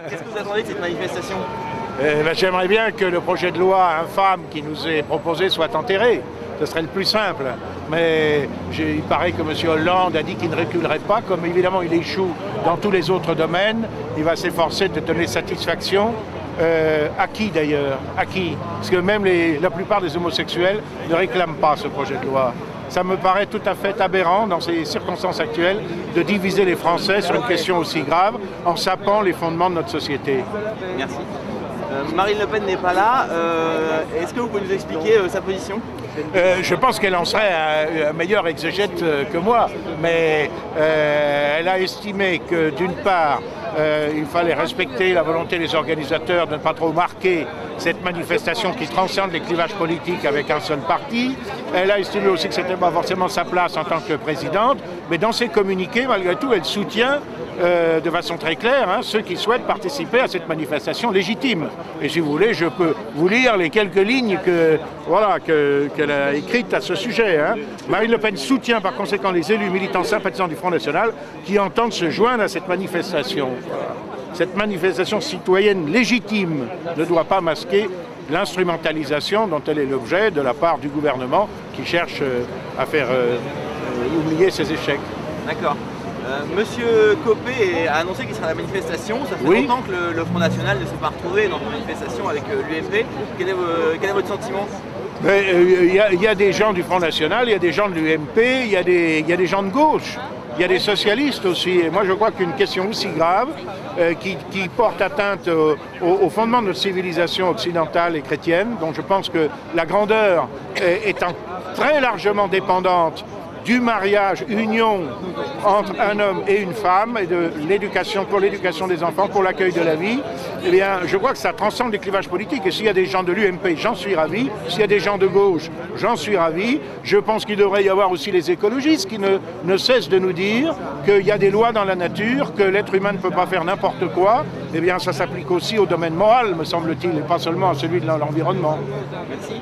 Qu'est-ce que vous attendez de cette manifestation? J'aimerais bien que le projet de loi infâme qui nous est proposé soit enterré. Ce serait le plus simple. Mais il paraît que M. Hollande a dit qu'il ne reculerait pas. Comme évidemment il échoue dans tous les autres domaines, il va s'efforcer de donner satisfaction. À qui d'ailleurs? À qui? Parce que même la plupart des homosexuels ne réclament pas ce projet de loi. Ça me paraît tout à fait aberrant dans ces circonstances actuelles de diviser les Français sur une question aussi grave en sapant les fondements de notre société. Merci. Marine Le Pen n'est pas là. Est-ce que vous pouvez nous expliquer sa position? Je pense qu'elle en serait un meilleur exégète que moi, mais elle a estimé que d'une part, il fallait respecter la volonté des organisateurs de ne pas trop marquer cette manifestation qui transcende les clivages politiques avec un seul parti. Elle a estimé aussi que ce n'était pas forcément sa place en tant que présidente, mais dans ses communiqués, malgré tout, elle soutient de façon très claire ceux qui souhaitent participer à cette manifestation légitime. Et si vous voulez, je peux vous lire les quelques lignes qu'elle a écrites à ce sujet. Marine Le Pen soutient par conséquent les élus militants sympathisants du Front National qui entendent se joindre à cette manifestation. Cette manifestation citoyenne légitime ne doit pas masquer l'instrumentalisation dont elle est l'objet de la part du gouvernement qui cherche à faire oublier ses échecs. D'accord. Monsieur Copé a annoncé qu'il sera à la manifestation. Ça fait longtemps que le Front National ne s'est pas retrouvé dans une manifestation avec l'UMP. Quel est votre sentiment? Il y a des gens du Front National, il y a des gens de l'UMP, il y a des gens de gauche. Il y a des socialistes aussi. Et moi, je crois qu'une question aussi grave, qui porte atteinte au fondement de notre civilisation occidentale et chrétienne, dont je pense que la grandeur étant très largement dépendante du mariage, union entre un homme et une femme, et de l'éducation, pour l'éducation des enfants, pour l'accueil de la vie, eh bien, je crois que ça transcende les clivages politiques. Et s'il y a des gens de l'UMP, j'en suis ravi. S'il y a des gens de gauche, j'en suis ravi. Je pense qu'il devrait y avoir aussi les écologistes qui ne cessent de nous dire qu'il y a des lois dans la nature, que l'être humain ne peut pas faire n'importe quoi. Eh bien, ça s'applique aussi au domaine moral, me semble-t-il, et pas seulement à celui de l'environnement. Merci.